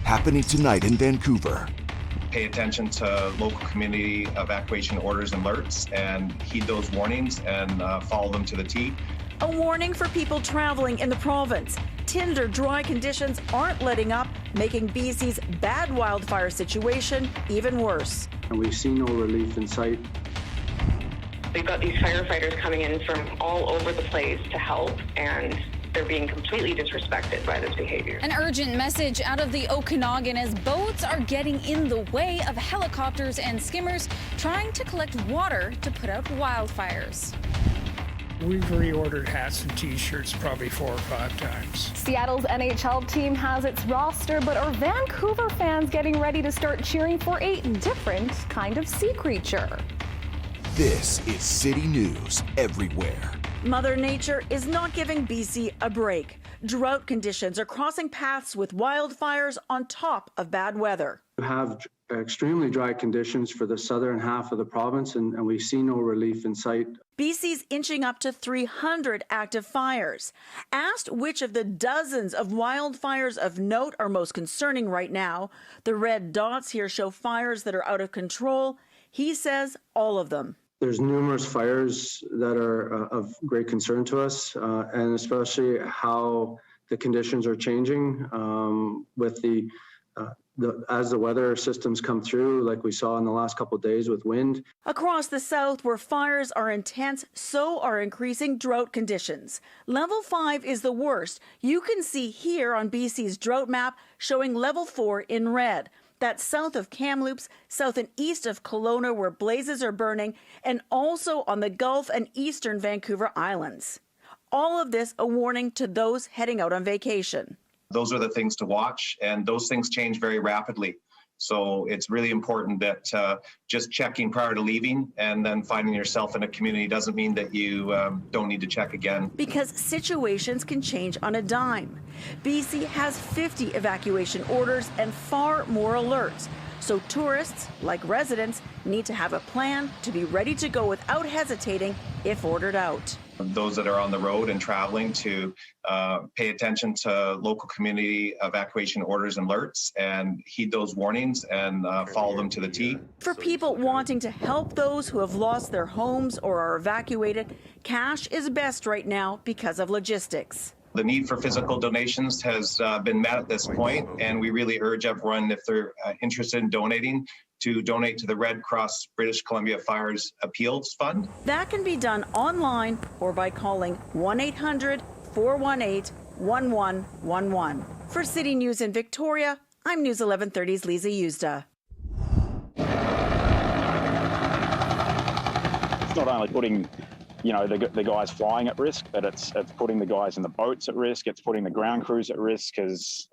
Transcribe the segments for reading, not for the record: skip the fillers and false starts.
happening tonight in Vancouver. Pay attention to local community evacuation orders and alerts and heed those warnings and follow them to the T. A warning for people traveling in the province. Tinder dry conditions aren't letting up, making BC's bad wildfire situation even worse. And we've seen no relief in sight. We've got these firefighters coming in from all over the place to help, and they're being completely disrespected by this behavior. An urgent message out of the Okanagan as boats are getting in the way of helicopters and skimmers trying to collect water to put out wildfires. We've reordered hats and t-shirts probably 4 or 5 times. Seattle's NHL team has its roster, but are Vancouver fans getting ready to start cheering for a different kind of sea creature? This is City News everywhere. Mother Nature is not giving BC a break. Drought conditions are crossing paths with wildfires on top of bad weather. We have extremely dry conditions for the southern half of the province, and we see no relief in sight. BC's inching up to 300 active fires. Asked which of the dozens of wildfires of note are most concerning right now, the red dots here show fires that are out of control. He says all of them. There's numerous fires that are of great concern to us, and especially how the conditions are changing with as the weather systems come through, like we saw in the last couple of days with wind. Across the south, where fires are intense, so are increasing drought conditions. Level 5 is the worst. You can see here on BC's drought map showing level 4 in red. That's south of Kamloops, south and east of Kelowna, where blazes are burning, and also on the Gulf and eastern Vancouver Islands. All of this a warning to those heading out on vacation. Those are the things to watch, and those things change very rapidly. So it's really important that just checking prior to leaving and then finding yourself in a community doesn't mean that you don't need to check again. Because situations can change on a dime. BC has 50 evacuation orders and far more alerts. So tourists, like residents, need to have a plan to be ready to go without hesitating if ordered out. Those that are on the road and traveling to pay attention to local community evacuation orders and alerts and heed those warnings and follow them to the T. For people wanting to help those who have lost their homes or are evacuated, cash is best right now because of logistics. The need for physical donations has been met at this point, and we really urge everyone, if they're interested in donating, to donate to the Red Cross British Columbia Fires Appeals Fund. That can be done online or by calling 1-800-418-1111. For City News in Victoria, I'm News 1130's Lisa Yuzda. It's not only putting the guys flying at risk, but it's putting the guys in the boats at risk. It's putting the ground crews at risk because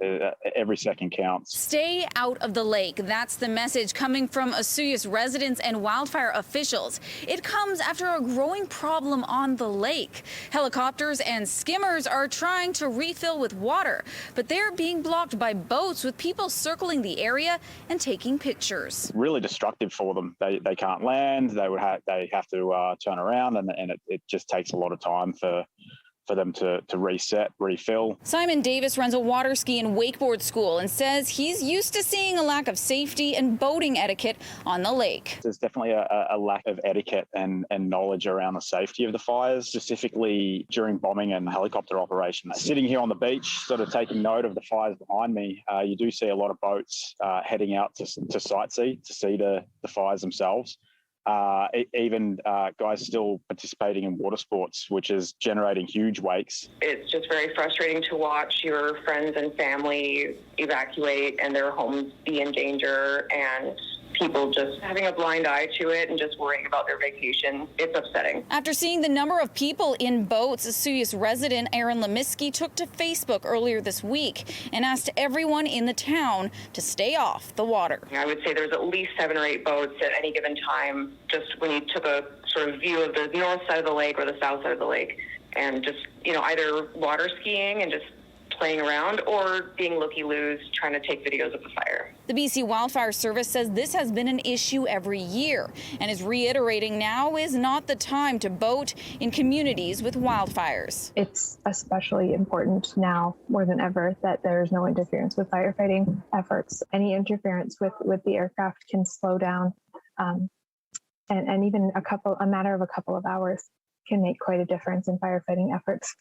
every second counts. Stay out of the lake. That's the message coming from Osoyoos residents and wildfire officials. It comes after a growing problem on the lake. Helicopters and skimmers are trying to refill with water, but they're being blocked by boats with people circling the area and taking pictures. Really destructive for them. They can't land. They have to turn around, and it just takes a lot of time for them to reset, refill. Simon Davis runs a water ski and wakeboard school and says he's used to seeing a lack of safety and boating etiquette on the lake. There's definitely a lack of etiquette and knowledge around the safety of the fires, specifically during bombing and helicopter operations. Sitting here on the beach, sort of taking note of the fires behind me, you do see a lot of boats heading out to sightsee, to see the fires themselves. Even guys still participating in water sports, which is generating huge wakes. It's just very frustrating to watch your friends and family evacuate and their homes be in danger, and people just having a blind eye to it and just worrying about their vacation. It's upsetting. After seeing the number of people in boats, Osoyoos resident Aaron Lemiski took to Facebook earlier this week and asked everyone in the town to stay off the water. I would say there's at least 7 or 8 boats at any given time, just when you took a sort of view of the north side of the lake or the south side of the lake, and just, either water skiing and just playing around or being looky-loos trying to take videos of the fire. The BC Wildfire Service says this has been an issue every year and is reiterating now is not the time to boat in communities with wildfires. It's especially important now more than ever that there's no interference with firefighting efforts. Any interference with the aircraft can slow down and even a matter of a couple of hours can make quite a difference in firefighting efforts.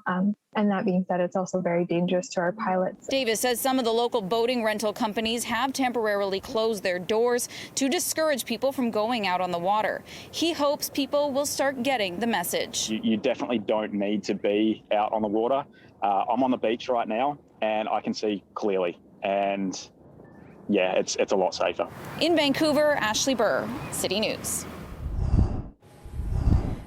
And that being said, it's also very dangerous to our pilots. Davis says some of the local boating rental companies have temporarily closed their doors to discourage people from going out on the water. He hopes people will start getting the message. You definitely don't need to be out on the water. I'm on the beach right now and I can see clearly. And yeah, it's a lot safer. In Vancouver, Ashley Burr, City News.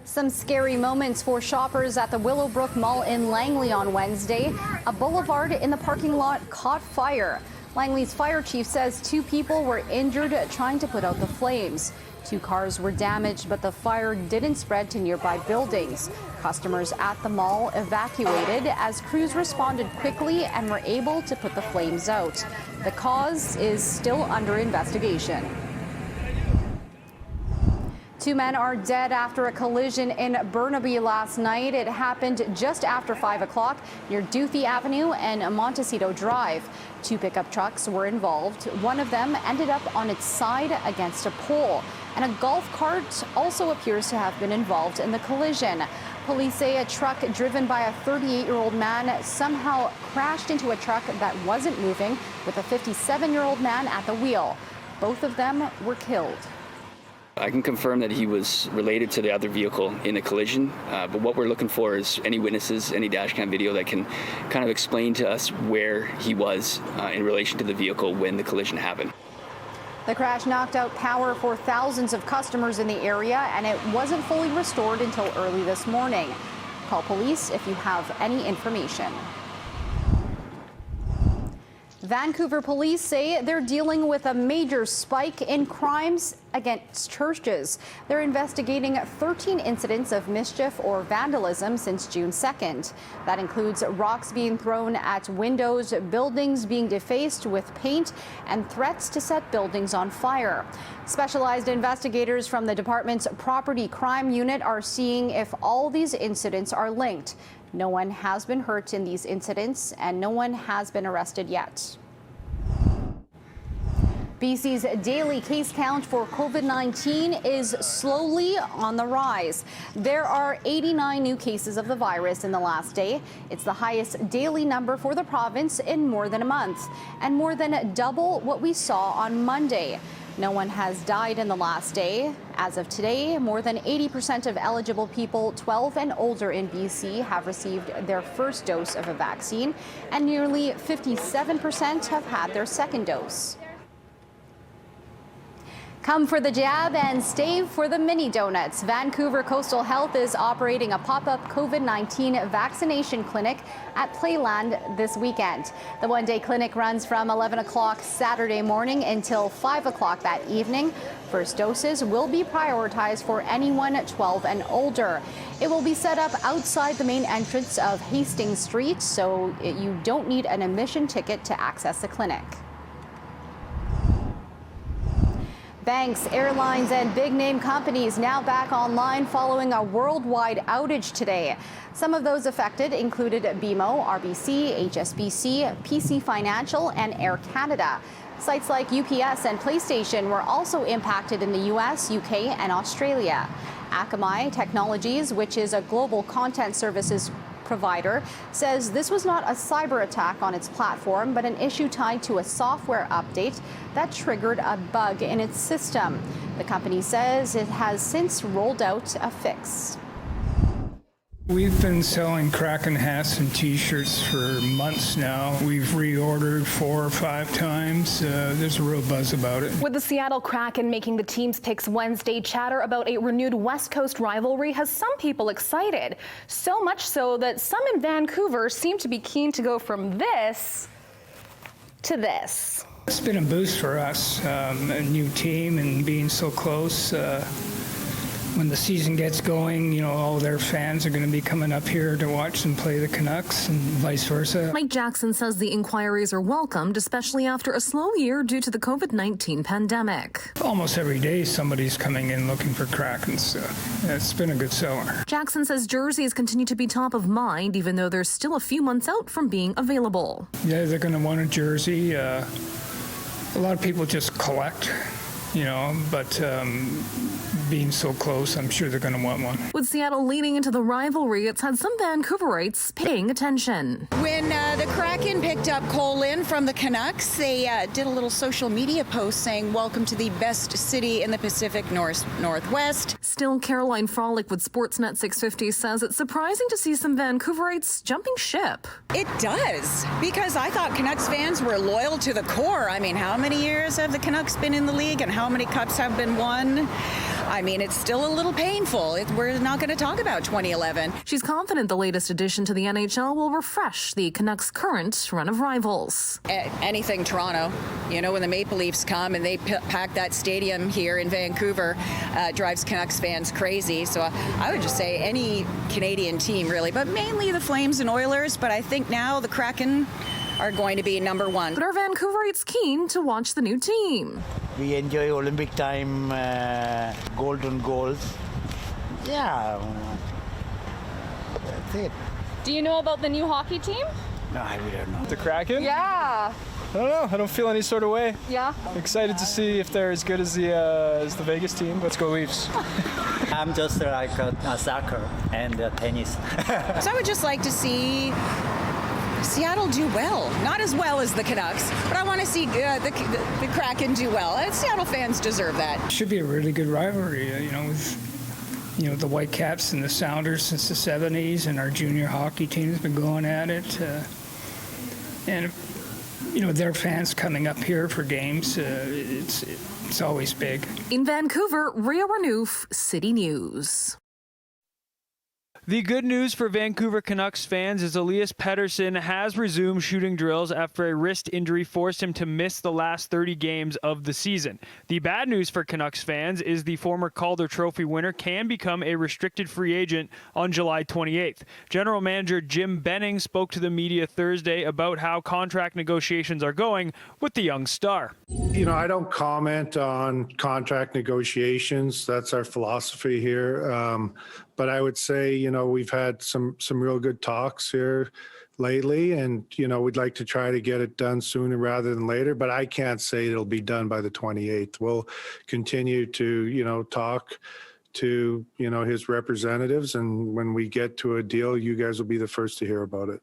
Some scary moments for shoppers at the Willowbrook Mall in Langley on Wednesday. A boulevard in the parking lot caught fire. Langley's fire chief says 2 people were injured trying to put out the flames. 2 cars were damaged, but the fire didn't spread to nearby buildings. Customers at the mall evacuated as crews responded quickly and were able to put the flames out. The cause is still under investigation. 2 men are dead after a collision in Burnaby last night. It happened just after 5 o'clock near Duthie Avenue and Montecito Drive. 2 pickup trucks were involved. One of them ended up on its side against a pole. And a golf cart also appears to have been involved in the collision. Police say a truck driven by a 38-year-old man somehow crashed into a truck that wasn't moving with a 57-year-old man at the wheel. Both of them were killed. I can confirm that he was related to the other vehicle in a collision, but what we're looking for is any witnesses, any dashcam video that can kind of explain to us where he was in relation to the vehicle when the collision happened. The crash knocked out power for thousands of customers in the area, and it wasn't fully restored until early this morning. Call police if you have any information. Vancouver police say they're dealing with a major spike in crimes against churches. They're investigating 13 incidents of mischief or vandalism since June 2nd. That includes rocks being thrown at windows, buildings being defaced with paint, and threats to set buildings on fire. Specialized investigators from the department's property crime unit are seeing if all these incidents are linked. No one has been hurt in these incidents, and no one has been arrested yet. BC's daily case count for COVID-19 is slowly on the rise. There are 89 new cases of the virus in the last day. It's the highest daily number for the province in more than a month, and more than double what we saw on Monday. No one has died in the last day. As of today, more than 80% of eligible people 12 and older in BC have received their first dose of a vaccine, and nearly 57% have had their second dose. Come for the jab and stay for the mini donuts. Vancouver Coastal Health is operating a pop-up COVID-19 vaccination clinic at Playland this weekend. The one-day clinic runs from 11 o'clock Saturday morning until 5 o'clock that evening. First doses will be prioritized for anyone 12 and older. It will be set up outside the main entrance of Hastings Street, so you don't need an admission ticket to access the clinic. Banks, airlines, and big-name companies now back online following a worldwide outage today. Some of those affected included BMO, RBC, HSBC, PC Financial, and Air Canada. Sites like UPS and PlayStation were also impacted in the US, UK, and Australia. Akamai Technologies, which is a global content services provider, says this was not a cyber attack on its platform, but an issue tied to a software update that triggered a bug in its system. The company says it has since rolled out a fix. We've been selling Kraken hats and T-shirts for months now. We've reordered 4 or 5 times. There's a real buzz about it. With the Seattle Kraken making the team's picks Wednesday, chatter about a renewed West Coast rivalry has some people excited. So much so that some in Vancouver seem to be keen to go from this to this. It's been a boost for us, a new team and being so close. when the season gets going, all their fans are going to be coming up here to watch them play the Canucks and vice versa. Mike Jackson says the inquiries are welcomed, especially after a slow year due to the COVID-19 pandemic. Almost every day somebody's coming in looking for Kraken, so it's been a good seller. Jackson says jerseys continue to be top of mind, even though they're still a few months out from being available. Yeah, they're going to want a jersey. A lot of people just collect, but being so close, I'm sure they're going to want one. With Seattle leading into the rivalry, it's had some Vancouverites paying attention. When the Kraken picked up Cole Lynn from the Canucks, they did a little social media post saying, "Welcome to the best city in the Pacific Northwest." Still, Caroline Frolick with Sportsnet 650 says it's surprising to see some Vancouverites jumping ship. It does, because I thought Canucks fans were loyal to the core. I mean, how many years have the Canucks been in the league and how many cups have been won? I mean, it's still a little painful. We're not going to talk about 2011. She's confident the latest addition to the NHL will refresh the Canucks' current run of rivals. Anything Toronto. When the Maple Leafs come and they pack that stadium here in Vancouver, drives Canucks fans crazy. So I would just say any Canadian team, really, but mainly the Flames and Oilers. But I think now the Kraken are going to be number one. But are Vancouverites keen to watch the new team? We enjoy Olympic time, golden goals. Yeah, that's it. Do you know about the new hockey team? No, I don't know. The Kraken? Yeah. I don't know. I don't feel any sort of way. Yeah. Excited to see if they're as good as the Vegas team. Let's go Leafs. I'm just like soccer and tennis. So I would just like to see Seattle do well. Not as well as the Canucks, but I want to see the Kraken do well. And Seattle fans deserve that. Should be a really good rivalry, with the Whitecaps and the Sounders since the 70s, and our junior hockey team has been going at it. And their fans coming up here for games, it's always big. In Vancouver, Rhea Renouf, City News. The good news for Vancouver Canucks fans is Elias Pettersson has resumed shooting drills after a wrist injury forced him to miss the last 30 games of the season. The bad news for Canucks fans is the former Calder Trophy winner can become a restricted free agent on July 28th. General Manager Jim Benning spoke to the media Thursday about how contract negotiations are going with the young star. I don't comment on contract negotiations. That's our philosophy here. But I would say, we've had some real good talks here lately, and, we'd like to try to get it done sooner rather than later, but I can't say it'll be done by the 28th. We'll continue to, talk to, his representatives, and when we get to a deal, you guys will be the first to hear about it.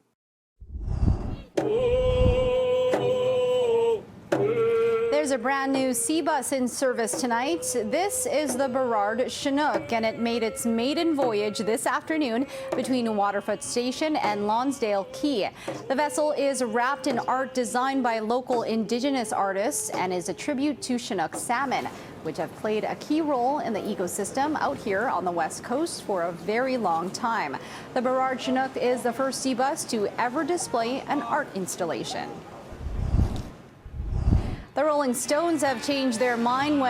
There's a brand new C-Bus in service tonight. This is the Barrage Chinook, and it made its maiden voyage this afternoon between Waterfoot Station and Lonsdale Quay. The vessel is wrapped in art designed by local Indigenous artists and is a tribute to Chinook salmon, which have played a key role in the ecosystem out here on the West Coast for a very long time. The Barrage Chinook is the first C-Bus to ever display an art installation. The Rolling Stones have changed their mind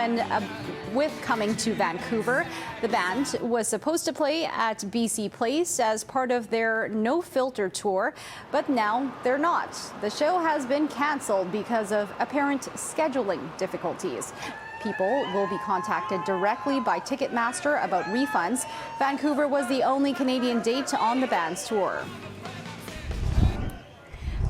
with coming to Vancouver. The band was supposed to play at BC Place as part of their No Filter tour, but now they're not. The show has been canceled because of apparent scheduling difficulties. People will be contacted directly by Ticketmaster about refunds. Vancouver was the only Canadian date on the band's tour.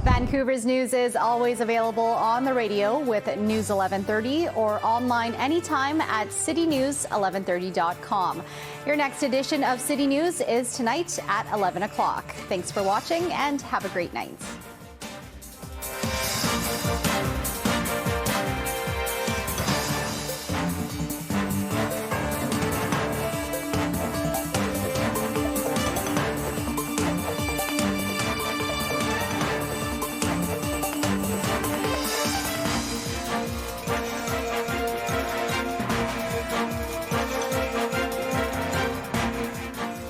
Vancouver's news is always available on the radio with News 1130 or online anytime at citynews1130.com. Your next edition of City News is tonight at 11 o'clock. Thanks for watching and have a great night.